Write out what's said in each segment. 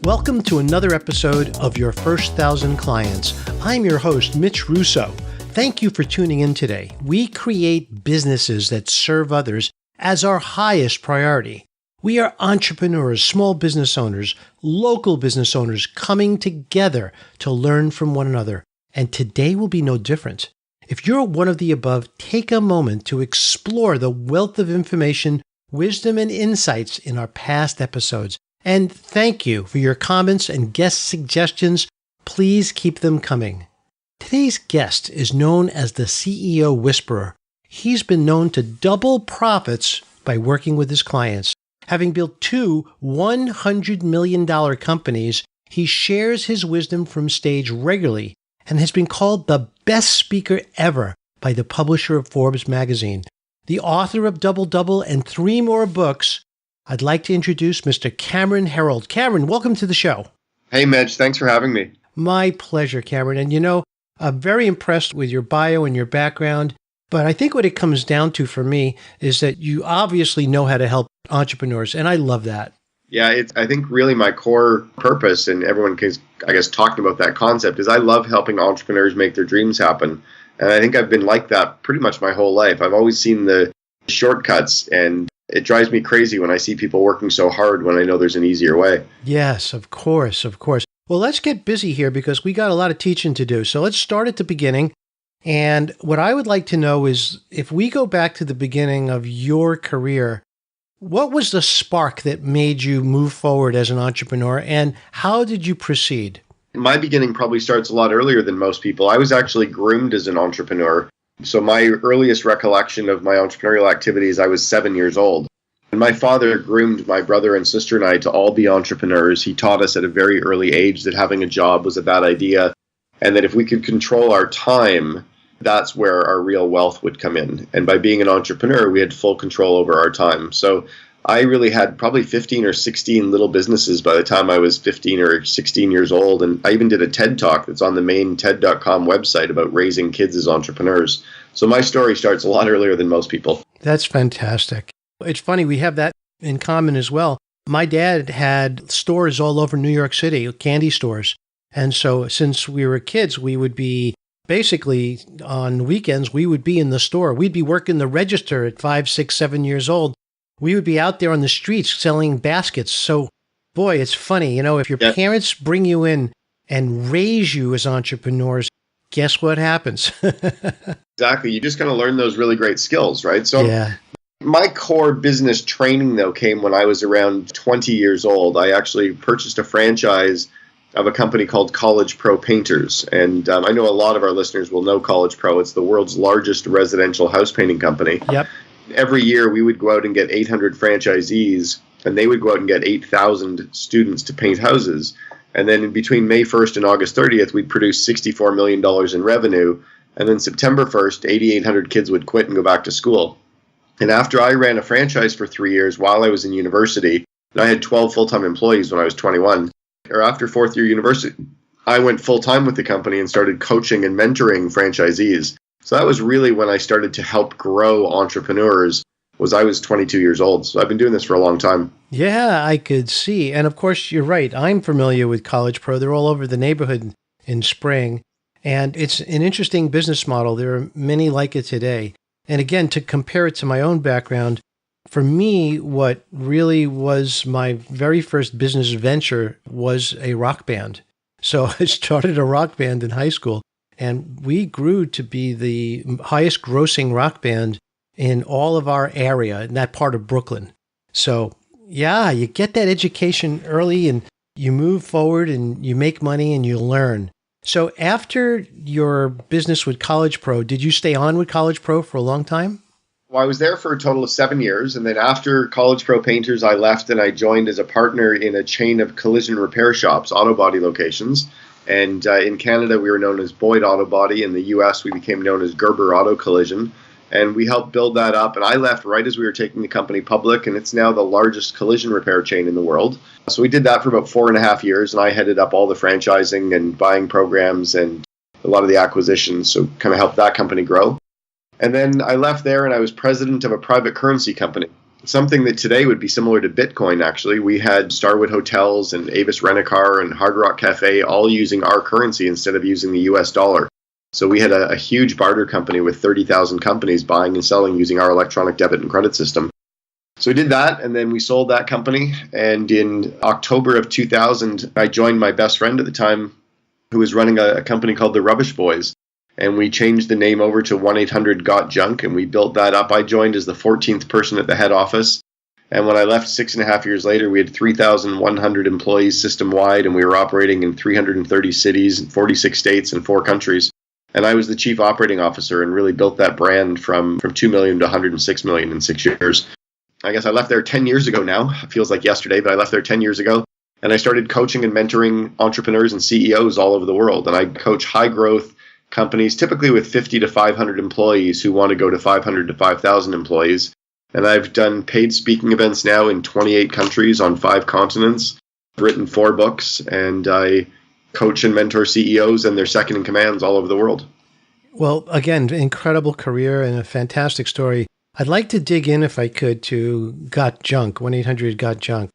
Welcome to another episode of Your First 1,000 Clients. I'm your host, Mitch Russo. Thank you for tuning in today. We create businesses that serve others as our highest priority. We are entrepreneurs, small business owners, local business owners coming together to learn from one another. And today will be no different. If you're one of the above, take a moment to explore the wealth of information, wisdom, and insights in our past episodes. And thank you for your comments and guest suggestions. Please keep them coming. Today's guest is known as the CEO Whisperer. He's been known to double profits by working with his clients. Having built two $100 million companies, he shares his wisdom from stage regularly and has been called the best speaker ever by the publisher of Forbes magazine. The author of Double Double and 3 more books, I'd like to introduce Mr. Cameron Herold. Cameron, welcome to the show. Hey, Mitch. Thanks for having me. My pleasure, Cameron. And I'm very impressed with your bio and your background. But I think what it comes down to for me is that you obviously know how to help entrepreneurs. And I love that. Yeah, it's, I think, really my core purpose, and everyone is, I guess, talking about that concept, is I love helping entrepreneurs make their dreams happen. And I think I've been like that pretty much my whole life. I've always seen the shortcuts, and it drives me crazy when I see people working so hard when I know there's an easier way. Yes, of course, of course. Well, let's get busy here because we got a lot of teaching to do. So let's start at the beginning. And what I would like to know is, if we go back to the beginning of your career, what was the spark that made you move forward as an entrepreneur, and how did you proceed? My beginning probably starts a lot earlier than most people. I was actually groomed as an entrepreneur. So my earliest recollection of my entrepreneurial activities, I was 7 years old. And my father groomed my brother and sister and I to all be entrepreneurs. He taught us at a very early age that having a job was a bad idea, and that if we could control our time, that's where our real wealth would come in. And by being an entrepreneur, we had full control over our time. So I really had probably 15 or 16 little businesses by the time I was 15 or 16 years old. And I even did a TED Talk that's on the main TED.com website about raising kids as entrepreneurs. So my story starts a lot earlier than most people. That's fantastic. It's funny, we have that in common as well. My dad had stores all over New York City, candy stores. And so since we were kids, we would be basically on weekends, we would be in the store. We'd be working the register at 5, 6, 7 years old. We would be out there on the streets selling baskets. So, boy, it's funny. If your parents bring you in and raise you as entrepreneurs, guess what happens? Exactly. You just kind of learn those really great skills, right? So my core business training, though, came when I was around 20 years old. I actually purchased a franchise of a company called College Pro Painters. And I know a lot of our listeners will know College Pro. It's the world's largest residential house painting company. Yep. Every year we would go out and get 800 franchisees, and they would go out and get 8,000 students to paint houses. And then in between May 1st and August 30th, we'd produce $64 million in revenue. And then September 1st, 8,800 kids would quit and go back to school. And after I ran a franchise for 3 years while I was in university, and I had 12 full-time employees when I was 21, or after fourth year university, I went full-time with the company and started coaching and mentoring franchisees. So that was really when I started to help grow entrepreneurs. I was 22 years old. So I've been doing this for a long time. Yeah, I could see. And of course, you're right. I'm familiar with College Pro. They're all over the neighborhood in Spring. And it's an interesting business model. There are many like it today. And again, to compare it to my own background, for me, what really was my very first business venture was a rock band. So I started a rock band in high school, and we grew to be the highest grossing rock band in all of our area, in that part of Brooklyn. So yeah, you get that education early and you move forward and you make money and you learn. So after your business with College Pro, did you stay on with College Pro for a long time? Well, I was there for a total of 7 years. And then after College Pro Painters, I left and I joined as a partner in a chain of collision repair shops, auto body locations. And in Canada, we were known as Boyd Auto Body. In the US, we became known as Gerber Auto Collision. And we helped build that up. And I left right as we were taking the company public. And it's now the largest collision repair chain in the world. So we did that for about 4.5 years. And I headed up all the franchising and buying programs and a lot of the acquisitions. So kind of helped that company grow. And then I left there and I was president of a private currency company. something that today would be similar to Bitcoin, actually. We had Starwood Hotels and Avis Rent-A-Car and Hard Rock Cafe all using our currency instead of using the US dollar. So we had a huge barter company with 30,000 companies buying and selling using our electronic debit and credit system. So we did that, and then we sold that company. And in October of 2000, I joined my best friend at the time, who was running a company called the Rubbish Boys. And we changed the name over to 1-800-GOT-JUNK, and we built that up. I joined as the 14th person at the head office. And when I left 6.5 years later, we had 3,100 employees system-wide, and we were operating in 330 cities, 46 states, and 4 countries. And I was the chief operating officer and really built that brand from 2 million to 106 million in 6 years. I guess I left there 10 years ago now. It feels like yesterday, but I left there 10 years ago. And I started coaching and mentoring entrepreneurs and CEOs all over the world. And I coach high-growth companies, typically with 50 to 500 employees who want to go to 500 to 5,000 employees. And I've done paid speaking events now in 28 countries on 5 continents. I've written 4 books, and I coach and mentor CEOs and their second in commands all over the world. Well, again, incredible career and a fantastic story. I'd like to dig in, if I could, to Got Junk, 1-800-GOT-JUNK.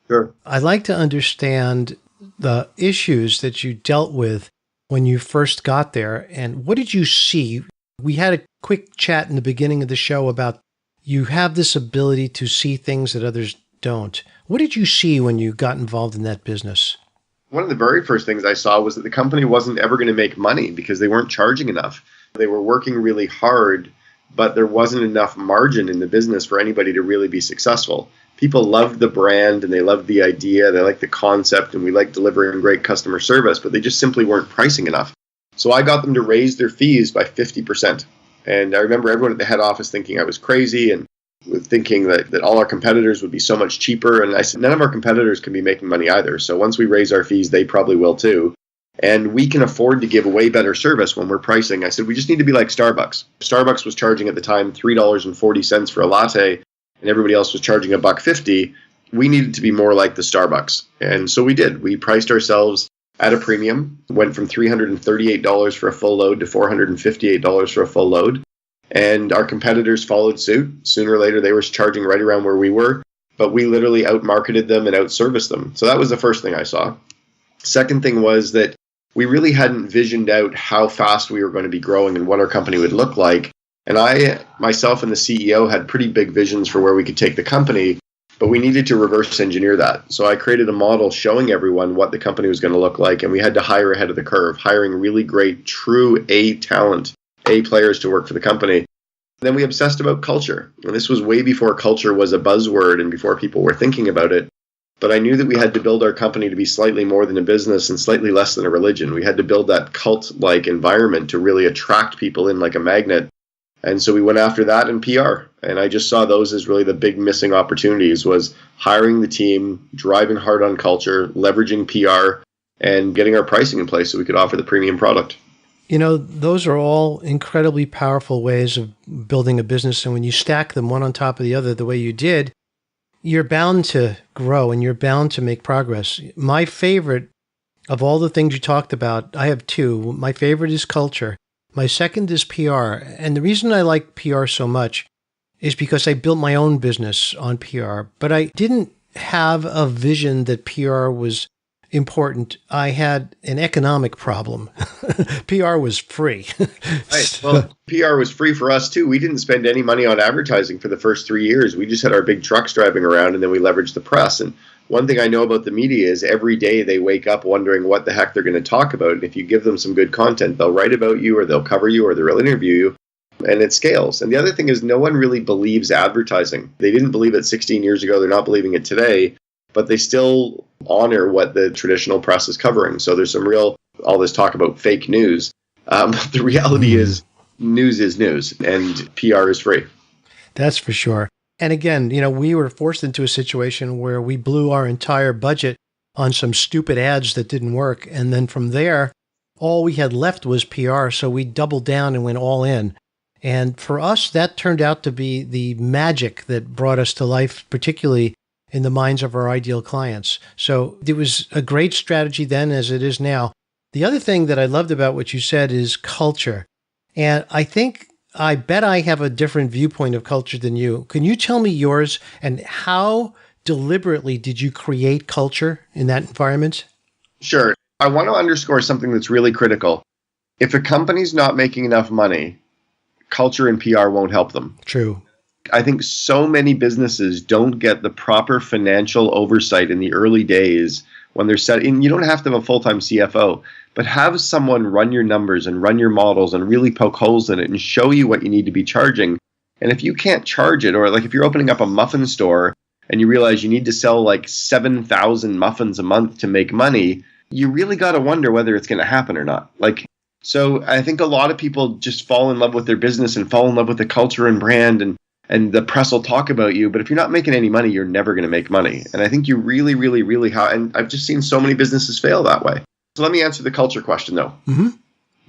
Sure. I'd like to understand the issues that you dealt with when you first got there, and what did you see? We had a quick chat in the beginning of the show about you have this ability to see things that others don't. What did you see when you got involved in that business? One of the very first things I saw was that the company wasn't ever going to make money because they weren't charging enough. They were working really hard, but there wasn't enough margin in the business for anybody to really be successful. People loved the brand and they loved the idea, they liked the concept, and we liked delivering great customer service, but they just simply weren't pricing enough. So I got them to raise their fees by 50%. And I remember everyone at the head office thinking I was crazy and thinking that all our competitors would be so much cheaper. And I said, none of our competitors can be making money either. So once we raise our fees, they probably will too. And we can afford to give way better service when we're pricing. I said, we just need to be like Starbucks. Starbucks was charging at the time $3.40 for a latte, and everybody else was charging $1.50. We needed to be more like the Starbucks. And so we did. We priced ourselves at a premium, went from $338 for a full load to $458 for a full load. And our competitors followed suit. Sooner or later, they were charging right around where we were, but we literally outmarketed them and outserviced them. So that was the first thing I saw. Second thing was that we really hadn't visioned out how fast we were going to be growing and what our company would look like. And I, myself and the CEO, had pretty big visions for where we could take the company, but we needed to reverse engineer that. So I created a model showing everyone what the company was going to look like, and we had to hire ahead of the curve, hiring really great, true A talent, A players to work for the company. Then we obsessed about culture. And this was way before culture was a buzzword and before people were thinking about it. But I knew that we had to build our company to be slightly more than a business and slightly less than a religion. We had to build that cult-like environment to really attract people in like a magnet. And so we went after that in PR. And I just saw those as really the big missing opportunities, was hiring the team, driving hard on culture, leveraging PR, and getting our pricing in place so we could offer the premium product. You know, those are all incredibly powerful ways of building a business. And when you stack them one on top of the other the way you did, you're bound to grow and you're bound to make progress. My favorite of all the things you talked about, I have 2. My favorite is culture. My second is PR. And the reason I like PR so much is because I built my own business on PR, but I didn't have a vision that PR was important. I had an economic problem. PR was free. Right. Well, PR was free for us too. We didn't spend any money on advertising for the first 3 years. We just had our big trucks driving around, and then we leveraged the press. And one thing I know about the media is every day they wake up wondering what the heck they're going to talk about. And if you give them some good content, they'll write about you, or they'll cover you, or they'll interview you. And it scales. And the other thing is, no one really believes advertising. They didn't believe it 16 years ago. They're not believing it today. But they still honor what the traditional press is covering. So there's some real, all this talk about fake news. The reality is news, and PR is free. That's for sure. And again, you know, we were forced into a situation where we blew our entire budget on some stupid ads that didn't work. And then from there, all we had left was PR. So we doubled down and went all in. And for us, that turned out to be the magic that brought us to life, particularly in the minds of our ideal clients. So it was a great strategy then, as it is now. The other thing that I loved about what you said is culture. And I think I bet I have a different viewpoint of culture than you. Can you tell me yours, and how deliberately did you create culture in that environment? Sure. I want to underscore something that's really critical. If a company's not making enough money, culture and PR won't help them. True. I think so many businesses don't get the proper financial oversight in the early days when they're set in. You don't have to have a full-time CFO, but have someone run your numbers and run your models and really poke holes in it and show you what you need to be charging. And if you can't charge it, or like if you're opening up a muffin store and you realize you need to sell like 7,000 muffins a month to make money, you really got to wonder whether it's going to happen or not. So I think a lot of people just fall in love with their business and fall in love with the culture and brand, and the press will talk about you. But if you're not making any money, you're never going to make money. And I think you really, really, really and I've just seen so many businesses fail that way. So let me answer the culture question, though. Mm-hmm.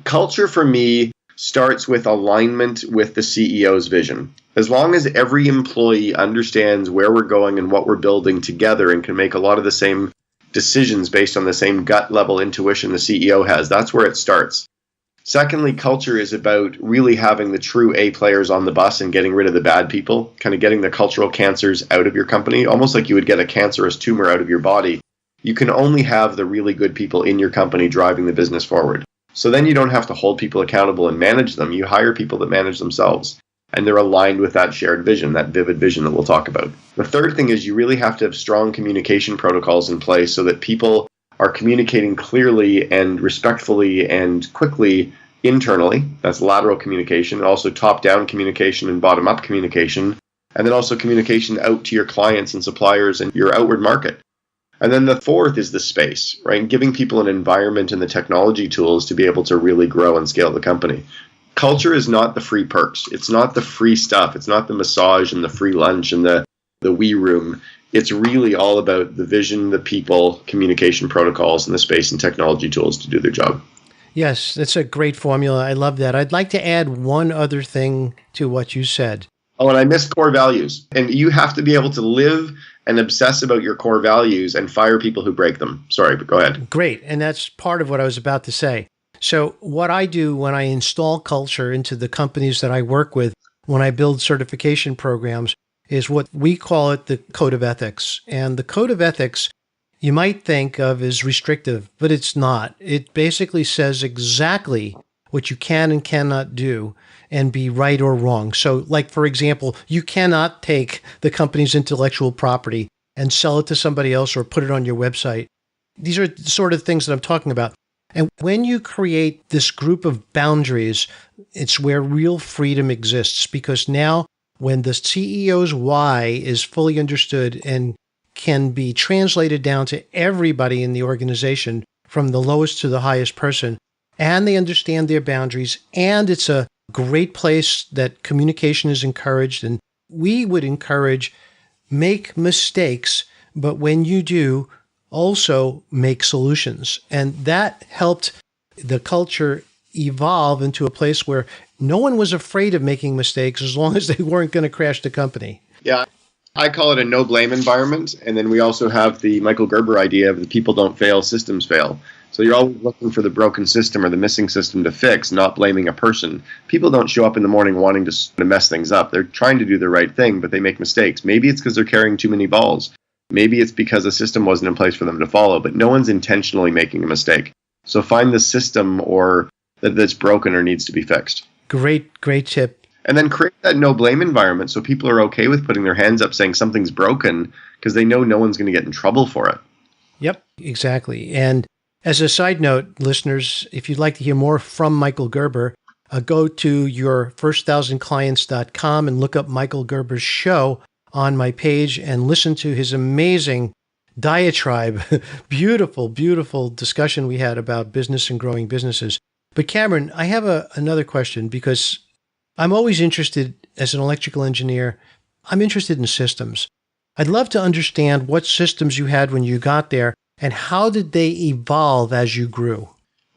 Culture for me starts with alignment with the CEO's vision. As long as every employee understands where we're going and what we're building together and can make a lot of the same decisions based on the same gut level intuition the CEO has, that's where it starts. Secondly, culture is about really having the true A players on the bus and getting rid of the bad people, kind of getting the cultural cancers out of your company, almost like you would get a cancerous tumor out of your body. You can only have the really good people in your company driving the business forward. So then you don't have to hold people accountable and manage them. You hire people that manage themselves, and they're aligned with that shared vision, that vivid vision that we'll talk about. The third thing is you really have to have strong communication protocols in place so that people are communicating clearly and respectfully and quickly internally. That's lateral communication, and also top-down communication and bottom-up communication, and then also communication out to your clients and suppliers and your outward market. And then the fourth is the space, right? Giving people an environment and the technology tools to be able to really grow and scale the company. Culture is not the free perks. It's not the free stuff. It's not the massage and the free lunch and the wee room. It's really all about the vision, the people, communication protocols, and the space and technology tools to do their job. Yes, that's a great formula. I love that. I'd like to add one other thing to what you said. Oh, and I missed core values. And you have to be able to live and obsess about your core values and fire people who break them. Sorry, but go ahead. Great. And that's part of what I was about to say. So what I do when I install culture into the companies that I work with, when I build certification programs, is what we call it the code of ethics. And the code of ethics you might think of as restrictive, but it's not. It basically says exactly what you can and cannot do and be right or wrong. So like, for example, you cannot take the company's intellectual property and sell it to somebody else or put it on your website. These are the sort of things that I'm talking about. And when you create this group of boundaries, it's where real freedom exists, because now when the CEO's why is fully understood and can be translated down to everybody in the organization, from the lowest to the highest person, and they understand their boundaries, and it's a great place that communication is encouraged. And we would encourage, make mistakes, but when you do, also make solutions. And that helped the culture evolve into a place where no one was afraid of making mistakes as long as they weren't going to crash the company. Yeah, I call it a no blame environment. And then we also have the Michael Gerber idea of the people don't fail, systems fail. So you're always looking for the broken system or the missing system to fix, not blaming a person. People don't show up in the morning wanting to mess things up. They're trying to do the right thing, but they make mistakes. Maybe it's because they're carrying too many balls. Maybe it's because a system wasn't in place for them to follow, but no one's intentionally making a mistake. So find the system or that's broken or needs to be fixed. Great tip. And then create that no blame environment so people are okay with putting their hands up saying something's broken because they know no one's going to get in trouble for it. Yep, exactly. And as a side note, listeners, if you'd like to hear more from Michael Gerber, go to your first1000clients.com and look up Michael Gerber's show on my page and listen to his amazing diatribe. Beautiful, beautiful discussion we had about business and growing businesses. But Cameron, I have another question, because I'm always interested, as an electrical engineer, I'm interested in systems. I'd love to understand what systems you had when you got there and how did they evolve as you grew?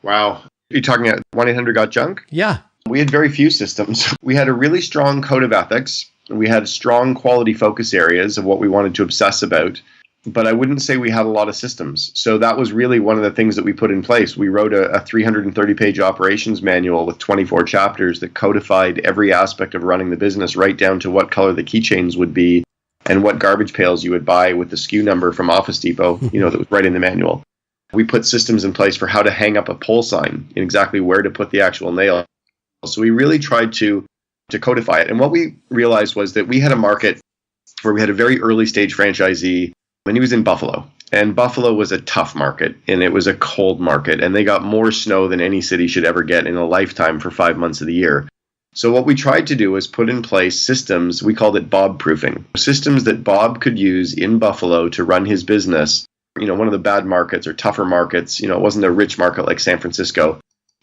Wow. You're talking about 1-800-GOT-JUNK? Yeah. We had very few systems. We had a really strong code of ethics. We had strong quality focus areas of what we wanted to obsess about. but I wouldn't say we had a lot of systems. So that was really one of the things that we put in place. We wrote a 330-page operations manual with 24 chapters that codified every aspect of running the business, right down to what color the keychains would be and what garbage pails you would buy with the SKU number from Office Depot, that was right in the manual. We put systems in place for how to hang up a pole sign and exactly where to put the actual nail. So we really tried to codify it. And what we realized was that we had a market where we had a very early stage franchisee, and he was in Buffalo. And Buffalo was a tough market, and it was a cold market, and they got more snow than any city should ever get in a lifetime for 5 months of the year. So what we tried to do was put in place systems, we called it Bob proofing, systems that Bob could use in Buffalo to run his business, one of the bad markets or tougher markets, it wasn't a rich market like San Francisco.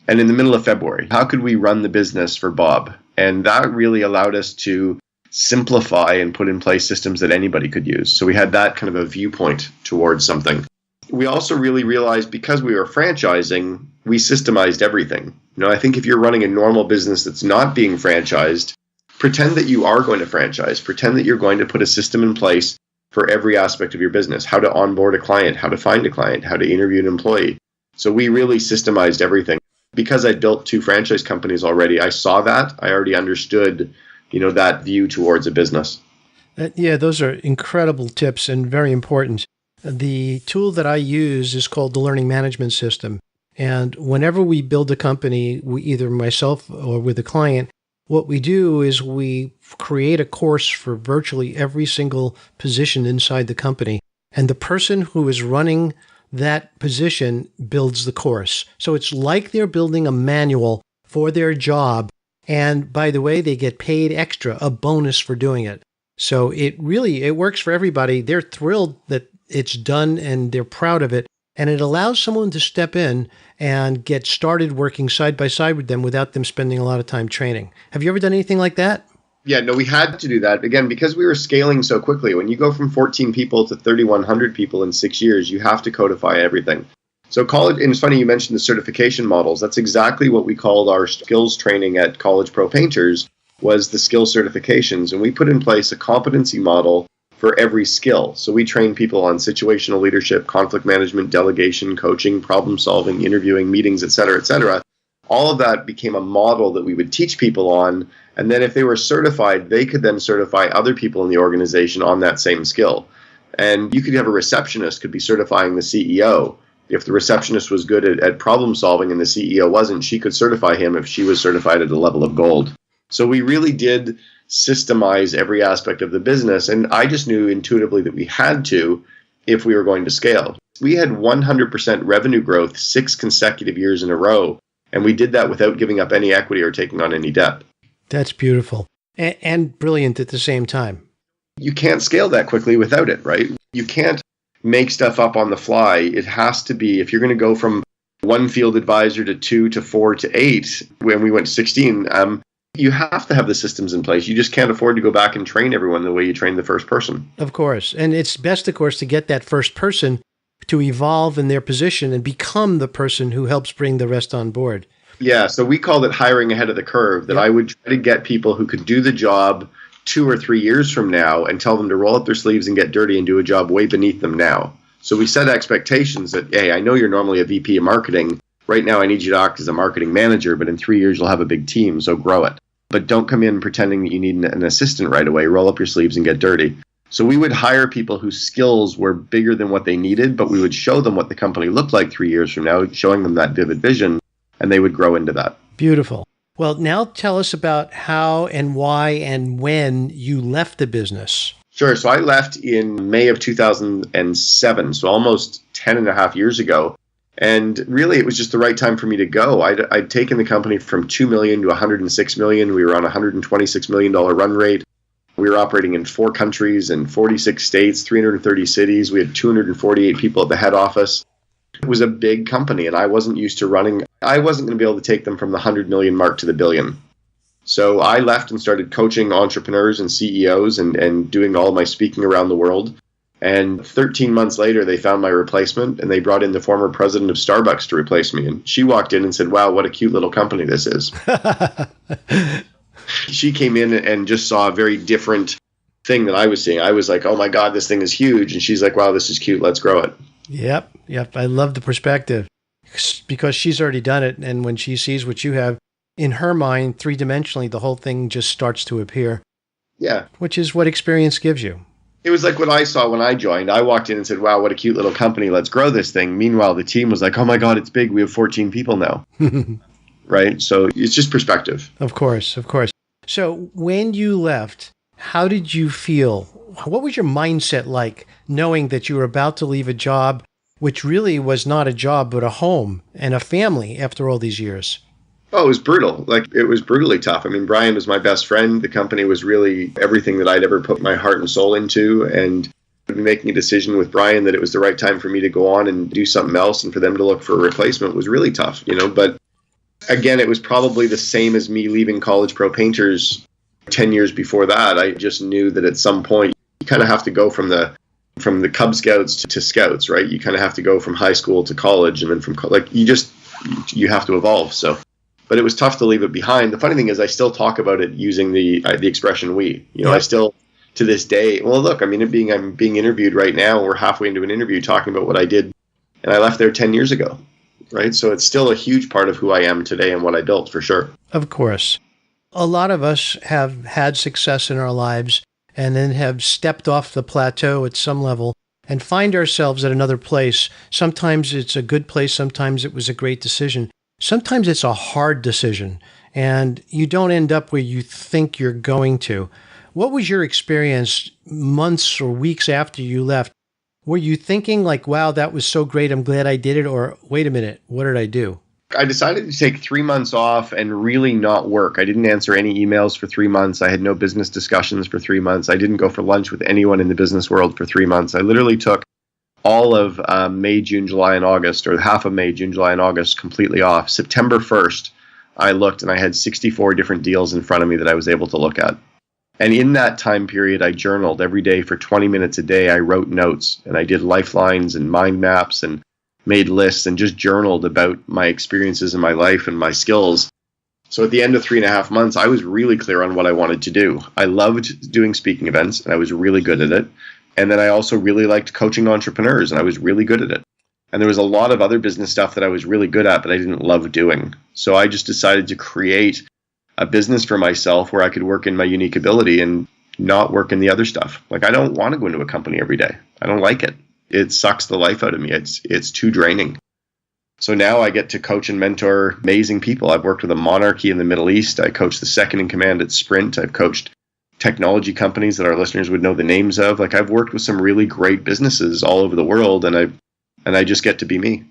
And in the middle of February, how could we run the business for Bob? And that really allowed us to simplify and put in place systems that anybody could use. So we had that kind of a viewpoint towards something. We also really realized because we were franchising, we systemized everything. I think if you're running a normal business that's not being franchised, pretend that you are going to franchise. Pretend that you're going to put a system in place for every aspect of your business, how to onboard a client, how to find a client, how to interview an employee. So we really systemized everything. Because I built 2 franchise companies already, I saw that. I already understood, that view towards a business. Yeah, those are incredible tips and very important. The tool that I use is called the Learning Management System. And whenever we build a company, either myself or with a client, what we do is we create a course for virtually every single position inside the company. And the person who is running that position builds the course. So it's like they're building a manual for their job. And by the way, they get paid extra, a bonus for doing it. So it works for everybody. They're thrilled that it's done and they're proud of it. And it allows someone to step in and get started working side by side with them without them spending a lot of time training. Have you ever done anything like that? Yeah, no, we had to do that. Again, because we were scaling so quickly. When you go from 14 people to 3,100 people in 6 years, you have to codify everything. So college, and it's funny you mentioned the certification models. That's exactly what we called our skills training at College Pro Painters, was the skill certifications. And we put in place a competency model for every skill. So we train people on situational leadership, conflict management, delegation, coaching, problem solving, interviewing, meetings, et cetera, et cetera. All of that became a model that we would teach people on. And then if they were certified, they could then certify other people in the organization on that same skill. And you could have a receptionist could be certifying the CEO. If the receptionist was good at problem solving and the CEO wasn't, she could certify him if she was certified at a level of gold. So we really did systemize every aspect of the business. And I just knew intuitively that we had to if we were going to scale. We had 100% revenue growth 6 consecutive years in a row. And we did that without giving up any equity or taking on any debt. That's beautiful and brilliant at the same time. You can't scale that quickly without it, right? You can't make stuff up on the fly. It has to be, if you're going to go from 1 field advisor to 2 to 4 to 8, when we went to 16, you have to have the systems in place. You just can't afford to go back and train everyone the way you trained the first person. Of course. And it's best, of course, to get that first person to evolve in their position and become the person who helps bring the rest on board. Yeah, so we called it hiring ahead of the curve, that I would try to get people who could do the job 2 or 3 years from now and tell them to roll up their sleeves and get dirty and do a job way beneath them now. So we set expectations that, hey, I know you're normally a VP of marketing. Right now I need you to act as a marketing manager, but in 3 years you'll have a big team, so grow it. But don't come in pretending that you need an assistant right away. Roll up your sleeves and get dirty. So we would hire people whose skills were bigger than what they needed, but we would show them what the company looked like 3 years from now, showing them that vivid vision, and they would grow into that. Beautiful. Well, now tell us about how and why and when you left the business. Sure. So I left in May of 2007, so almost 10 and a half years ago. And really, it was just the right time for me to go. I'd taken the company from $2 million to $106 million. We were on a $126 million run rate. We were operating in 4 countries and 46 states, 330 cities. We had 248 people at the head office. It was a big company, and I wasn't used to running. I wasn't going to be able to take them from the 100 million mark to the billion. So I left and started coaching entrepreneurs and CEOs and doing all my speaking around the world. And 13 months later, they found my replacement, and they brought in the former president of Starbucks to replace me. And she walked in and said, "Wow, what a cute little company this is." She came in and just saw a very different thing that I was seeing. I was like, oh my God, this thing is huge. And she's like, wow, this is cute. Let's grow it. Yep. I love the perspective because she's already done it. And when she sees what you have in her mind, three-dimensionally, the whole thing just starts to appear. Yeah. Which is what experience gives you. It was like what I saw when I joined. I walked in and said, wow, what a cute little company. Let's grow this thing. Meanwhile, the team was like, oh my God, it's big. We have 14 people now. Right? So it's just perspective. Of course. So when you left, how did you feel? What was your mindset like knowing that you were about to leave a job, which really was not a job, but a home and a family after all these years? Oh, it was brutal. Like, it was brutally tough. I mean, Brian was my best friend. The company was really everything that I'd ever put my heart and soul into. And making a decision with Brian that it was the right time for me to go on and do something else and for them to look for a replacement was really tough, But again, it was probably the same as me leaving College Pro Painters 10 years before that. I just knew that at some point you kind of have to go from the Cub Scouts to Scouts, right? You kind of have to go from high school to college, and then from you have to evolve. So, but it was tough to leave it behind. The funny thing is, I still talk about it using the expression "we." I still to this day. Well, look, I mean, I'm being interviewed right now. We're halfway into an interview talking about what I did, and I left there 10 years ago, right? So it's still a huge part of who I am today and what I built, for sure. Of course. A lot of us have had success in our lives and then have stepped off the plateau at some level and find ourselves at another place. Sometimes it's a good place. Sometimes it was a great decision. Sometimes it's a hard decision, and you don't end up where you think you're going to. What was your experience months or weeks after you left? Were you thinking like, wow, that was so great, I'm glad I did it? Or wait a minute, what did I do? I decided to take 3 months off and really not work. I didn't answer any emails for 3 months. I had no business discussions for 3 months. I didn't go for lunch with anyone in the business world for 3 months. I literally took all of May, June, July, and August, or half of May, June, July, and August completely off. September 1st, I looked and I had 64 different deals in front of me that I was able to look at. And in that time period, I journaled every day for 20 minutes a day. I wrote notes and I did lifelines and mind maps and made lists and just journaled about my experiences in my life and my skills. So at the end of 3.5 months, I was really clear on what I wanted to do. I loved doing speaking events and I was really good at it. And then I also really liked coaching entrepreneurs and I was really good at it. And there was a lot of other business stuff that I was really good at, but I didn't love doing. So I just decided to create a business for myself where I could work in my unique ability and not work in the other stuff. Like, I don't want to go into a company every day. I don't like it. It sucks the life out of me. It's too draining. So now I get to coach and mentor amazing people. I've worked with a monarchy in the Middle East. I coached the second in command at Sprint. I've coached technology companies that our listeners would know the names of. Like, I've worked with some really great businesses all over the world, and I just get to be me.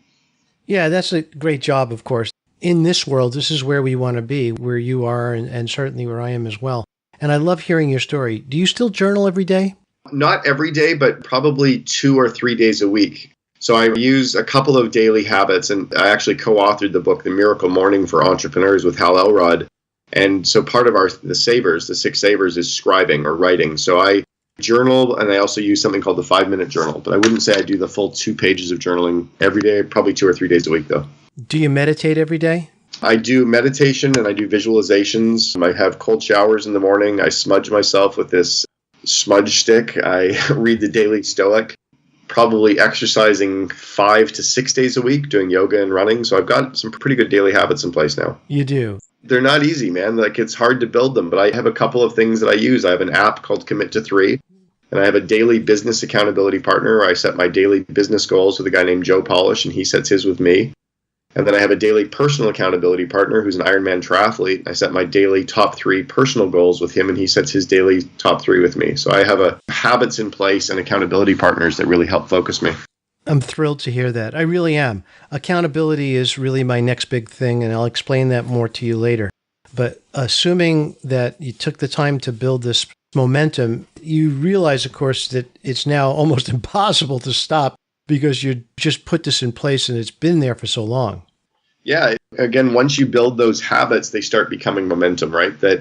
Yeah, that's a great job, of course. In this world, this is where we want to be, where you are, and certainly where I am as well. And I love hearing your story. Do you still journal every day? Not every day, but probably 2 or 3 days a week. So I use a couple of daily habits, and I actually co-authored the book, The Miracle Morning for Entrepreneurs with Hal Elrod. And so part of the 6 savers is scribing or writing. So I journal, and I also use something called the 5-minute journal. But I wouldn't say I do the full 2 pages of journaling every day, probably 2 or 3 days a week, though. Do you meditate every day? I do meditation and I do visualizations. I have cold showers in the morning. I smudge myself with this smudge stick. I read the Daily Stoic, probably exercising 5 to 6 days a week, doing yoga and running. So I've got some pretty good daily habits in place now. You do? They're not easy, man. Like, it's hard to build them, but I have a couple of things that I use. I have an app called Commit to 3, and I have a daily business accountability partner where I set my daily business goals with a guy named Joe Polish, and he sets his with me. And then I have a daily personal accountability partner who's an Ironman triathlete. I set my daily top 3 personal goals with him, and he sets his daily top 3 with me. So I have habits in place and accountability partners that really help focus me. I'm thrilled to hear that. I really am. Accountability is really my next big thing, and I'll explain that more to you later. But assuming that you took the time to build this momentum, you realize, of course, that it's now almost impossible to stop because you just put this in place and it's been there for so long. Yeah. Again, once you build those habits, they start becoming momentum, right? That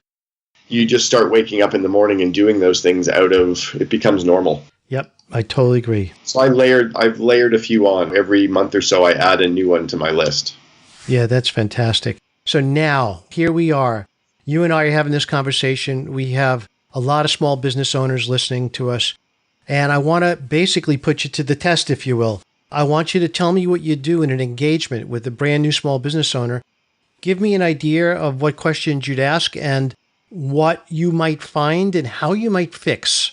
you just start waking up in the morning and doing those things it becomes normal. Yep. I totally agree. So I've layered a few on. Every month or so, I add a new one to my list. Yeah, that's fantastic. So now, here we are. You and I are having this conversation. We have a lot of small business owners listening to us. And I want to basically put you to the test, if you will. I want you to tell me what you do in an engagement with a brand new small business owner. Give me an idea of what questions you'd ask and what you might find and how you might fix.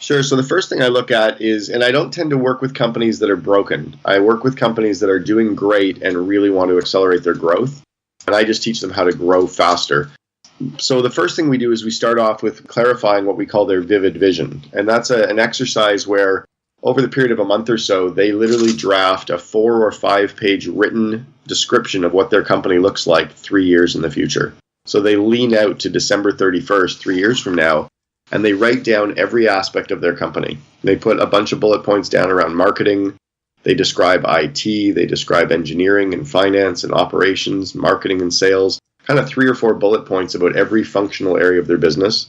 Sure. So the first thing I look at is, and I don't tend to work with companies that are broken. I work with companies that are doing great and really want to accelerate their growth. And I just teach them how to grow faster. So the first thing we do is we start off with clarifying what we call their vivid vision. And that's an exercise where over the period of a month or so, they literally draft a 4 or 5 page written description of what their company looks like 3 years in the future. So they lean out to December 31st, 3 years from now, and they write down every aspect of their company. They put a bunch of bullet points down around marketing. They describe IT, they describe engineering and finance and operations, marketing and sales, kind of 3 or 4 bullet points about every functional area of their business.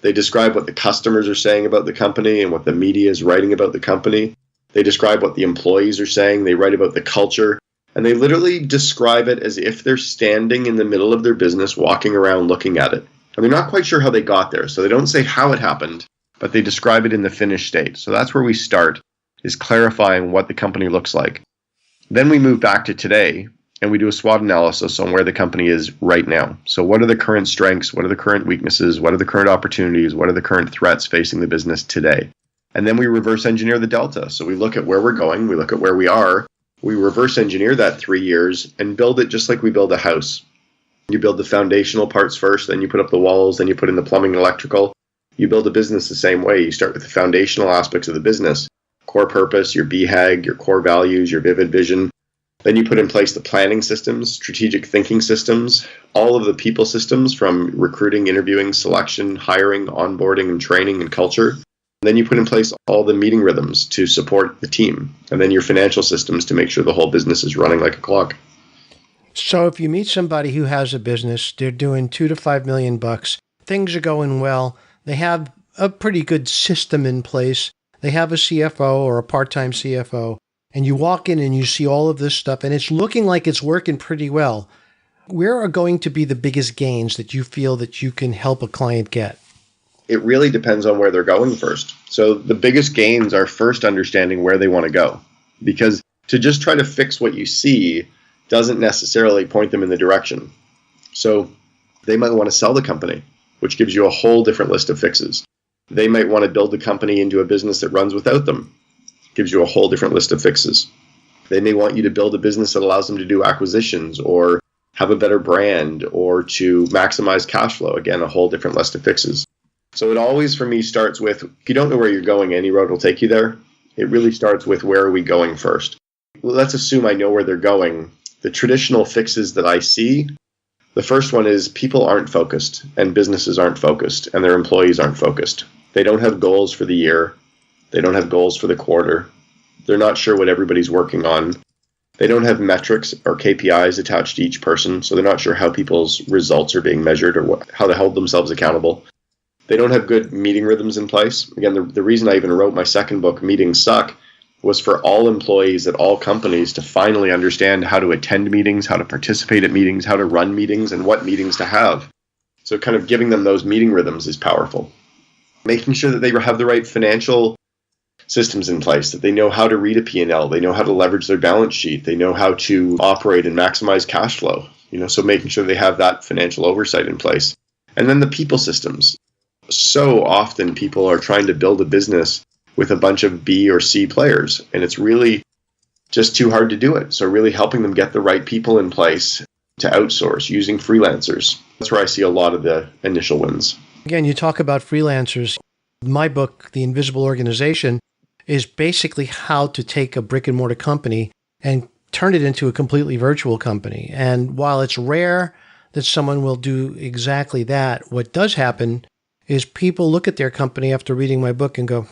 They describe what the customers are saying about the company and what the media is writing about the company. They describe what the employees are saying. They write about the culture. And they literally describe it as if they're standing in the middle of their business, walking around looking at it. And they're not quite sure how they got there. So they don't say how it happened, but they describe it in the finished state. So that's where we start, is clarifying what the company looks like. Then we move back to today. And we do a SWOT analysis on where the company is right now. So what are the current strengths? What are the current weaknesses? What are the current opportunities? What are the current threats facing the business today? And then we reverse engineer the delta. So we look at where we're going. We look at where we are. We reverse engineer that 3 years and build it just like we build a house. You build the foundational parts first, then you put up the walls, then you put in the plumbing and electrical. You build a business the same way. You start with the foundational aspects of the business, core purpose, your BHAG, your core values, your vivid vision. Then you put in place the planning systems, strategic thinking systems, all of the people systems from recruiting, interviewing, selection, hiring, onboarding, and training and culture. And then you put in place all the meeting rhythms to support the team. And then your financial systems to make sure the whole business is running like a clock. So if you meet somebody who has a business, they're doing $2 to $5 million, things are going well, they have a pretty good system in place, they have a CFO or a part-time CFO, and you walk in and you see all of this stuff and it's looking like it's working pretty well. Where are going to be the biggest gains that you feel that you can help a client get? It really depends on where they're going first. So the biggest gains are first understanding where they want to go. Because to just try to fix what you see doesn't necessarily point them in the direction. So they might want to sell the company, which gives you a whole different list of fixes. They might want to build the company into a business that runs without them. Gives you a whole different list of fixes. They may want you to build a business that allows them to do acquisitions or have a better brand or to maximize cash flow. Again, a whole different list of fixes. So it always, for me, starts with, if you don't know where you're going, any road will take you there. It really starts with, where are we going first? Well, let's assume I know where they're going. The traditional fixes that I see, the first one is people aren't focused and businesses aren't focused and their employees aren't focused. They don't have goals for the year. They don't have goals for the quarter. They're not sure what everybody's working on. They don't have metrics or KPIs attached to each person, so they're not sure how people's results are being measured or how to hold themselves accountable. They don't have good meeting rhythms in place. Again, the reason I even wrote my second book, Meetings Suck, was for all employees at all companies to finally understand how to attend meetings, how to participate at meetings, how to run meetings, and what meetings to have. So kind of giving them those meeting rhythms is powerful. Making sure that they have the right financial systems in place, that they know how to read a P&L, they know how to leverage their balance sheet, they know how to operate and maximize cash flow. So making sure they have that financial oversight in place. And then the people systems. So often people are trying to build a business with a bunch of B or C players, and it's really just too hard to do it. So really helping them get the right people in place to outsource using freelancers. That's where I see a lot of the initial wins. Again, you talk about freelancers. My book, The Invisible Organization, is basically how to take a brick and mortar company and turn it into a completely virtual company. And while it's rare that someone will do exactly that, what does happen is people look at their company after reading my book and go,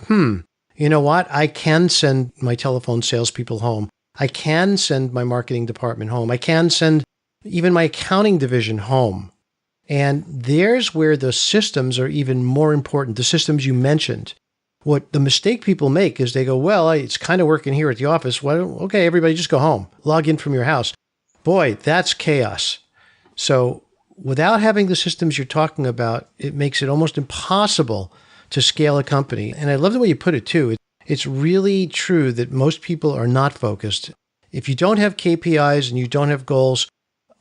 you know what? I can send my telephone salespeople home. I can send my marketing department home. I can send even my accounting division home. And there's where the systems are even more important, the systems you mentioned. What the mistake people make is they go, well, it's kind of working here at the office. Okay, everybody just go home. Log in from your house. Boy, that's chaos. So without having the systems you're talking about, it makes it almost impossible to scale a company. And I love the way you put it too. It's really true that most people are not focused. If you don't have KPIs and you don't have goals,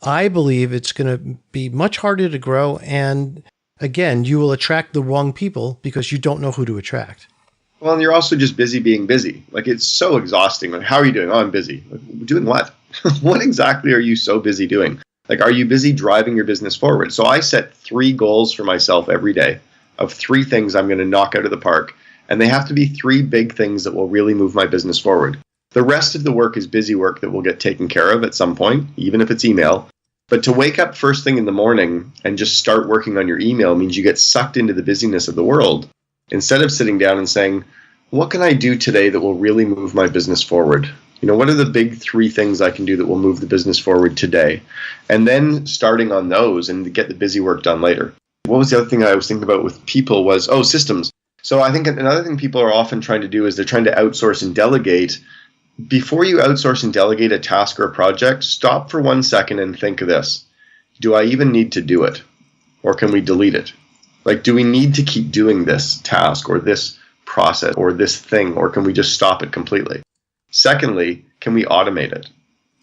I believe it's going to be much harder to grow. And again, you will attract the wrong people because you don't know who to attract. Well, and you're also just busy being busy. Like, it's so exhausting. Like, how are you doing? Oh, I'm busy. Like, doing what? What exactly are you so busy doing? Like, are you busy driving your business forward? So I set 3 goals for myself every day of 3 things I'm going to knock out of the park. And they have to be 3 big things that will really move my business forward. The rest of the work is busy work that will get taken care of at some point, even if it's email. But to wake up first thing in the morning and just start working on your email means you get sucked into the busyness of the world instead of sitting down and saying, what can I do today that will really move my business forward? You know, what are the big 3 things I can do that will move the business forward today? And then starting on those and get the busy work done later. What was the other thing I was thinking about with people was, systems. So I think another thing people are often trying to do is they're trying to outsource and delegate. Before you outsource and delegate a task or a project, stop for 1 second and think of this. Do I even need to do it? Or can we delete it? Like, do we need to keep doing this task or this process or this thing, or can we just stop it completely? Secondly, can we automate it?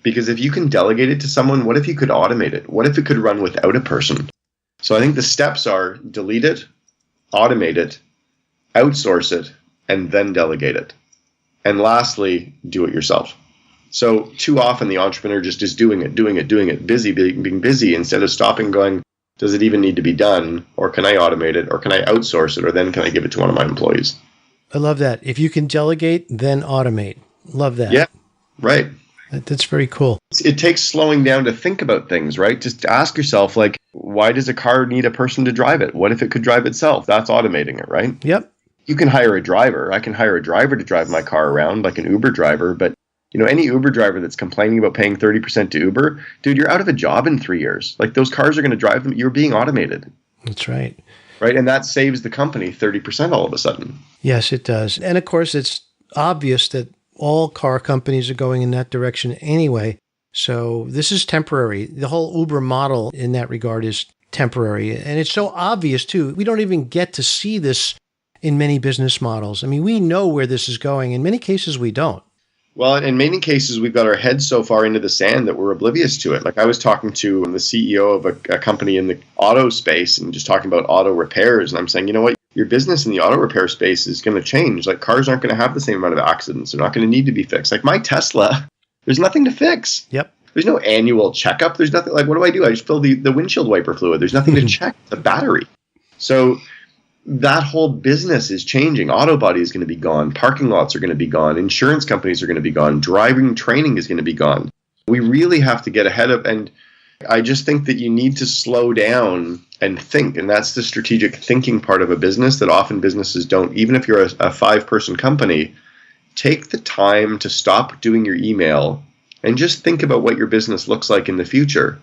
Because if you can delegate it to someone, what if you could automate it? What if it could run without a person? So I think the steps are delete it, automate it, outsource it, and then delegate it. And lastly, do it yourself. So too often the entrepreneur just is doing it, busy, being busy, instead of stopping going, does it even need to be done? Or can I automate it? Or can I outsource it? Or then can I give it to one of my employees? I love that. If you can delegate, then automate. Love that. Yeah, right. That's very cool. It takes slowing down to think about things, right? Just ask yourself, like, why does a car need a person to drive it? What if it could drive itself? That's automating it, right? Yep. You can hire a driver. I can hire a driver to drive my car around, like an Uber driver. But, you know, any Uber driver that's complaining about paying 30% to Uber, dude, you're out of a job in 3 years. Like, those cars are going to drive them. You're being automated. That's right. Right. And that saves the company 30% all of a sudden. Yes, it does. And of course, it's obvious that all car companies are going in that direction anyway. So this is temporary. The whole Uber model in that regard is temporary. And it's so obvious, too. We don't even get to see this in many business models. I mean, we know where this is going. In many cases, we don't. Well, in many cases, we've got our heads so far into the sand that we're oblivious to it. Like, I was talking to the CEO of a company in the auto space and just talking about auto repairs. And I'm saying, you know what? Your business in the auto repair space is going to change. Like, cars aren't going to have the same amount of accidents. They're not going to need to be fixed. Like my Tesla, there's nothing to fix. Yep. There's no annual checkup. There's nothing. Like, what do? I just fill the windshield wiper fluid. There's nothing to check. The battery. So that whole business is changing. Auto body is going to be gone. Parking lots are going to be gone. Insurance companies are going to be gone. Driving training is going to be gone. We really have to get ahead of, and I just think that you need to slow down and think. And that's the strategic thinking part of a business that often businesses don't. Even if you're a 5-person company, take the time to stop doing your email and just think about what your business looks like in the future,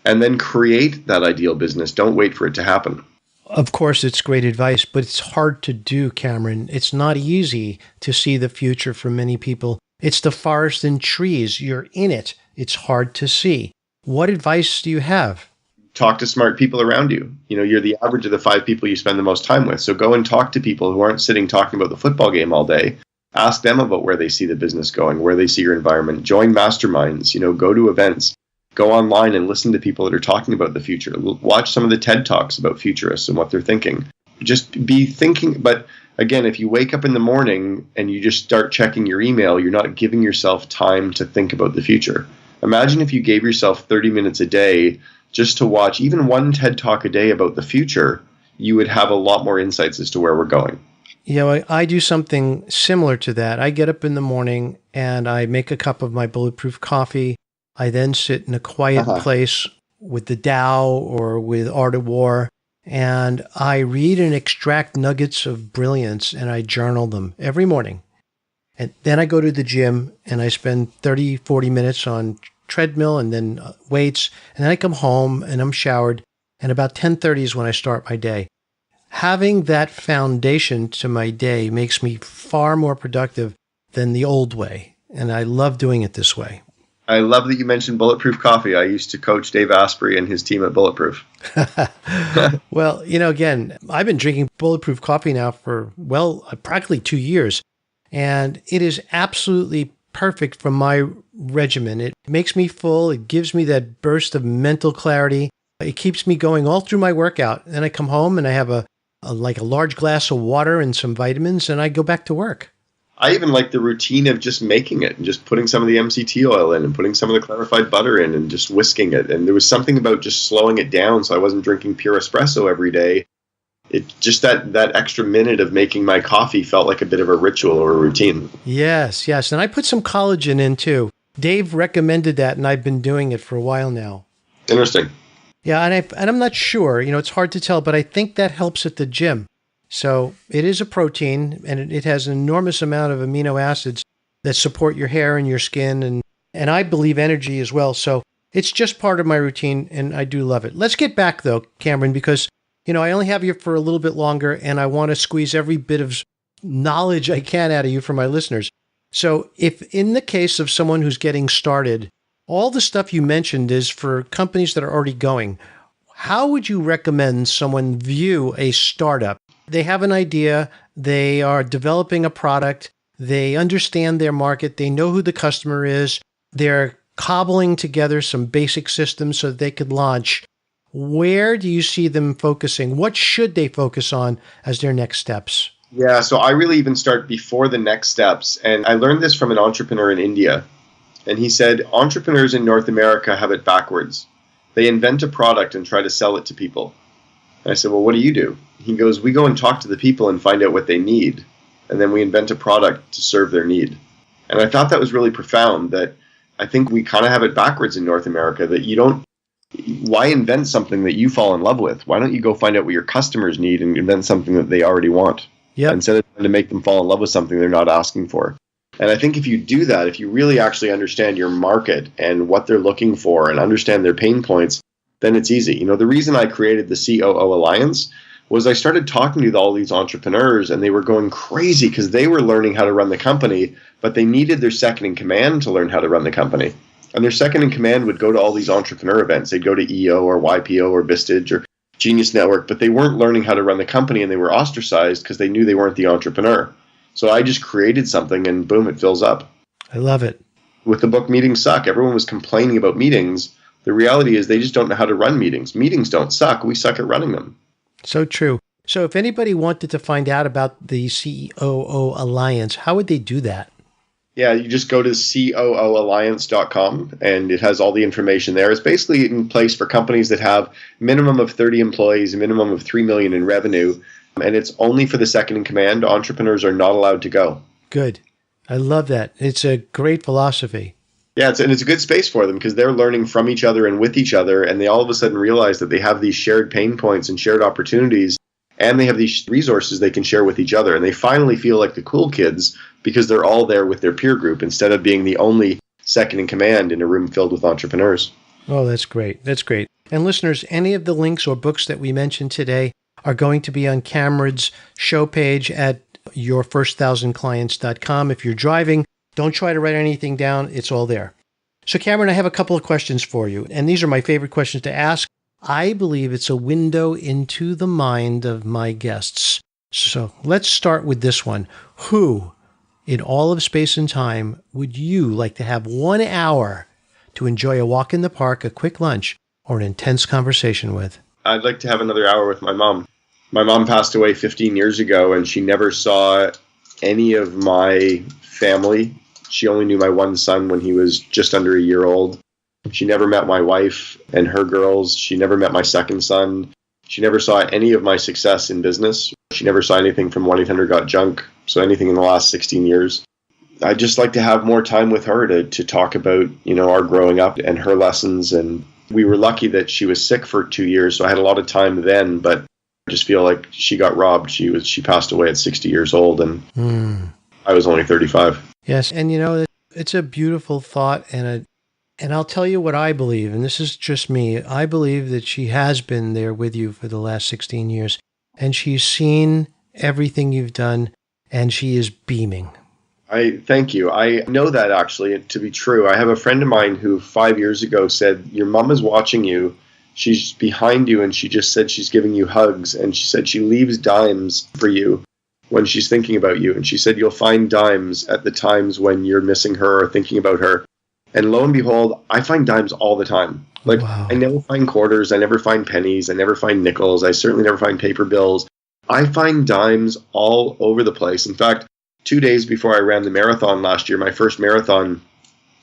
and then create that ideal business. Don't wait for it to happen. Of course, it's great advice, but it's hard to do, Cameron. It's not easy to see the future for many people. It's the forest and trees. You're in it. It's hard to see. What advice do you have? Talk to smart people around you. You know, you're the average of the 5 people you spend the most time with. So go and talk to people who aren't sitting talking about the football game all day. Ask them about where they see the business going, where they see your environment. Join masterminds, you know, go to events. Go online and listen to people that are talking about the future. Watch some of the TED Talks about futurists and what they're thinking. Just be thinking. But again, if you wake up in the morning and you just start checking your email, you're not giving yourself time to think about the future. Imagine if you gave yourself 30 minutes a day just to watch even one TED Talk a day about the future, you would have a lot more insights as to where we're going. You know, I do something similar to that. I get up in the morning and I make a cup of my bulletproof coffee. I then sit in a quiet place with the Tao or with Art of War, and I read and extract nuggets of brilliance, and I journal them every morning. And then I go to the gym, and I spend 30, 40 minutes on treadmill and then weights, and then I come home, and I'm showered, and about 10:30 is when I start my day. Having that foundation to my day makes me far more productive than the old way, and I love doing it this way. I love that you mentioned Bulletproof Coffee. I used to coach Dave Asprey and his team at Bulletproof. Well, again, I've been drinking Bulletproof Coffee now for, practically 2 years, and it is absolutely perfect for my regimen. It makes me full. It gives me that burst of mental clarity. It keeps me going all through my workout. Then I come home and I have a large glass of water and some vitamins, and I go back to work. I even like the routine of just making it and just putting some of the MCT oil in and putting some of the clarified butter in and just whisking it. And there was something about just slowing it down so I wasn't drinking pure espresso every day. It just that extra minute of making my coffee felt like a bit of a ritual or a routine. Yes. And I put some collagen in too. Dave recommended that, and I've been doing it for a while now. Interesting. Yeah, and I'm not sure. It's hard to tell, but I think that helps at the gym. So it is a protein, and it has an enormous amount of amino acids that support your hair and your skin, and I believe energy as well. So it's just part of my routine, and I do love it. Let's get back, though, Cameron, because I only have you for a little bit longer, and I want to squeeze every bit of knowledge I can out of you for my listeners. So if in the case of someone who's getting started, all the stuff you mentioned is for companies that are already going, how would you recommend someone view a startup? They have an idea, they are developing a product, they understand their market, they know who the customer is, they're cobbling together some basic systems so that they could launch. Where do you see them focusing? What should they focus on as their next steps? Yeah, so I really even start before the next steps. And I learned this from an entrepreneur in India. And he said, entrepreneurs in North America have it backwards. They invent a product and try to sell it to people. And I said, well, what do? He goes, we go and talk to the people and find out what they need. And then we invent a product to serve their need. And I thought that was really profound, that I think we kind of have it backwards in North America, that why invent something that you fall in love with? Why don't you go find out what your customers need and invent something that they already want? Yep. Instead of trying to make them fall in love with something they're not asking for. And I think if you do that, if you really actually understand your market and what they're looking for and understand their pain points, then it's easy. The reason I created the COO Alliance was I started talking to all these entrepreneurs, and they were going crazy because they were learning how to run the company, but they needed their second in command to learn how to run the company. And their second in command would go to all these entrepreneur events. They'd go to EO or YPO or Vistage or Genius Network, but they weren't learning how to run the company, and they were ostracized because they knew they weren't the entrepreneur. So I just created something, and boom, it fills up. I love it. With the book Meetings Suck, everyone was complaining about meetings. The reality is they just don't know how to run meetings. Meetings don't suck. We suck at running them. So true. So if anybody wanted to find out about the COO Alliance, how would they do that? Yeah, you just go to COOalliance.com, and it has all the information there. It's basically in place for companies that have minimum of 30 employees, a minimum of $3 million in revenue, and it's only for the second in command. Entrepreneurs are not allowed to go. Good. I love that. It's a great philosophy. Yeah, it's a good space for them because they're learning from each other and with each other, and they all of a sudden realize that they have these shared pain points and shared opportunities, and they have these resources they can share with each other. And they finally feel like the cool kids because they're all there with their peer group instead of being the only second in command in a room filled with entrepreneurs. Oh, that's great. That's great. And listeners, any of the links or books that we mentioned today are going to be on Cameron's show page at yourfirst1000clients.com. If you're driving, don't try to write anything down. It's all there. So Cameron, I have a couple of questions for you, and these are my favorite questions to ask. I believe it's a window into the mind of my guests. So let's start with this one. Who, in all of space and time, would you like to have 1 hour to enjoy a walk in the park, a quick lunch, or an intense conversation with? I'd like to have another hour with my mom. My mom passed away 15 years ago, and she never saw any of my family. She only knew my one son when he was just under a year old. She never met my wife and her girls. She never met my second son. She never saw any of my success in business. She never saw anything from 1-800-GOT-JUNK, so anything in the last 16 years. I'd just like to have more time with her to talk about, our growing up and her lessons. And we were lucky that she was sick for 2 years, so I had a lot of time then, but I just feel like she got robbed. She passed away at 60 years old, and I was only 35. Yes, and it's a beautiful thought, and I'll tell you what I believe, and this is just me. I believe that she has been there with you for the last 16 years, and she's seen everything you've done, and she is beaming. I thank you. I know that actually to be true. I have a friend of mine who 5 years ago said, your mom is watching you. She's behind you, and she just said she's giving you hugs. And she said she leaves dimes for you when she's thinking about you. And she said you'll find dimes at the times when you're missing her or thinking about her. And lo and behold, I find dimes all the time. Like, wow. I never find quarters. I never find pennies. I never find nickels. I certainly never find paper bills. I find dimes all over the place. In fact, 2 days before I ran the marathon last year, my first marathon,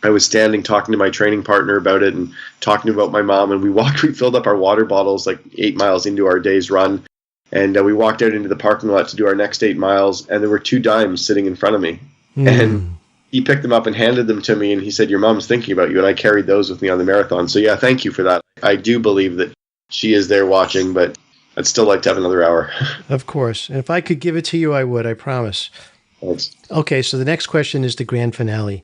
I was standing talking to my training partner about it and talking about my mom. And we filled up our water bottles like 8 miles into our day's run. And we walked out into the parking lot to do our next 8 miles. And there were 2 dimes sitting in front of me. And he picked them up and handed them to me. And he said, your mom's thinking about you. And I carried those with me on the marathon. So yeah, thank you for that. I do believe that she is there watching, but I'd still like to have another hour. Of course. And if I could give it to you, I would, I promise. Thanks. Okay, so the next question is the grand finale.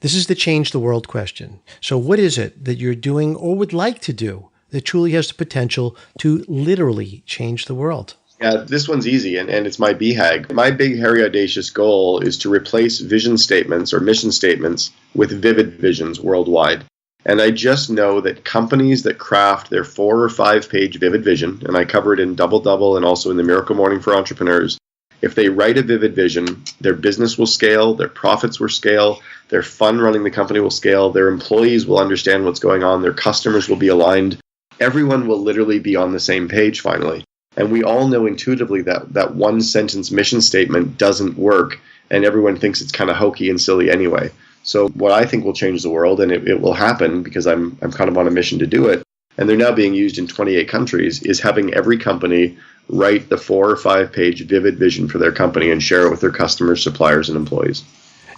This is the change the world question. So what is it that you're doing or would like to do that truly has the potential to literally change the world? Yeah, this one's easy, and it's my BHAG. My big, hairy, audacious goal is to replace vision statements or mission statements with vivid visions worldwide. And I just know that companies that craft their 4 or 5 page vivid vision, and I cover it in Double Double and also in the Miracle Morning for Entrepreneurs, if they write a vivid vision, their business will scale, their profits will scale, their fun running the company will scale, their employees will understand what's going on, their customers will be aligned. Everyone will literally be on the same page finally. And we all know intuitively that one sentence mission statement doesn't work, and everyone thinks it's kind of hokey and silly anyway. So what I think will change the world, and it will happen because I'm kind of on a mission to do it, and they're now being used in 28 countries, is having every company write the 4 or 5 page vivid vision for their company and share it with their customers, suppliers, and employees.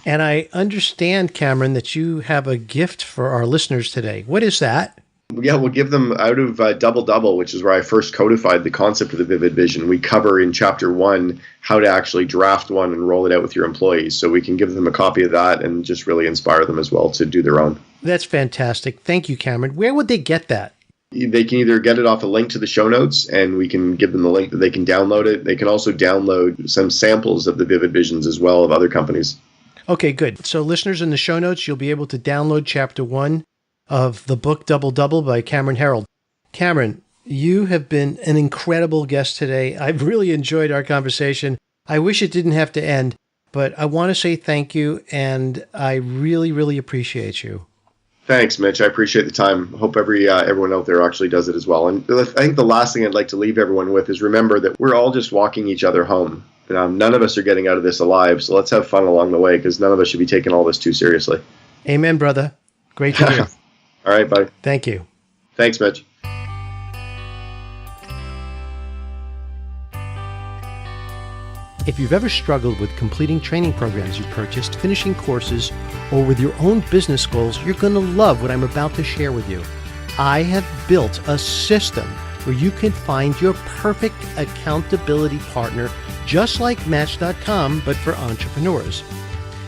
And I understand, Cameron, that you have a gift for our listeners today. What is that? Yeah, we'll give them out of Double Double, which is where I first codified the concept of the vivid vision. We cover in chapter 1 how to actually draft one and roll it out with your employees. So we can give them a copy of that and just really inspire them as well to do their own. That's fantastic. Thank you, Cameron. Where would they get that? They can either get it off a link to the show notes, and we can give them the link that they can download it. They can also download some samples of the vivid visions as well of other companies. Okay, good. So listeners, in the show notes, you'll be able to download chapter 1 of the book Double Double by Cameron Herold. Cameron, you have been an incredible guest today. I've really enjoyed our conversation. I wish it didn't have to end, but I want to say thank you, and I really, really appreciate you. Thanks, Mitch. I appreciate the time. Hope everyone out there actually does it as well. And I think the last thing I'd like to leave everyone with is remember that we're all just walking each other home. None of us are getting out of this alive, so let's have fun along the way because none of us should be taking all this too seriously. Amen, brother. Great to hear. All right, buddy. Thank you. Thanks, Mitch. If you've ever struggled with completing training programs you purchased, finishing courses, or with your own business goals, you're going to love what I'm about to share with you. I have built a system where you can find your perfect accountability partner, just like Match.com, but for entrepreneurs.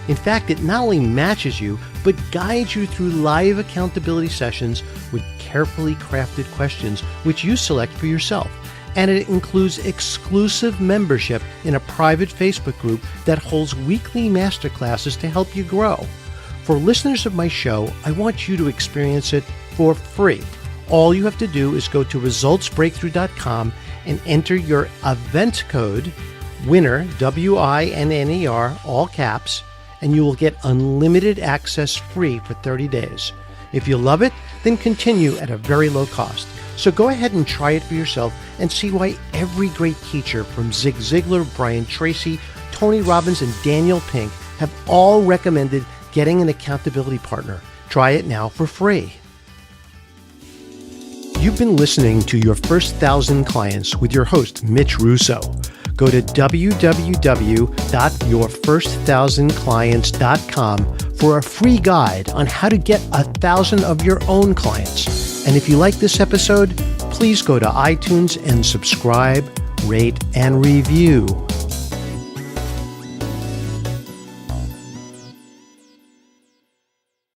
In fact, it not only matches you, but guides you through live accountability sessions with carefully crafted questions, which you select for yourself. And it includes exclusive membership in a private Facebook group that holds weekly masterclasses to help you grow. For listeners of my show, I want you to experience it for free. All you have to do is go to resultsbreakthrough.com and enter your event code, WINNER, WINNER, all caps, and you will get unlimited access free for 30 days. If you love it, then continue at a very low cost. So go ahead and try it for yourself and see why every great teacher from Zig Ziglar, Brian Tracy, Tony Robbins, and Daniel Pink have all recommended getting an accountability partner. Try it now for free. You've been listening to Your First 1,000 Clients with your host, Mitch Russo. Go to www.yourfirst1000clients.com for a free guide on how to get 1,000 of your own clients. And if you like this episode, please go to iTunes and subscribe, rate, and review.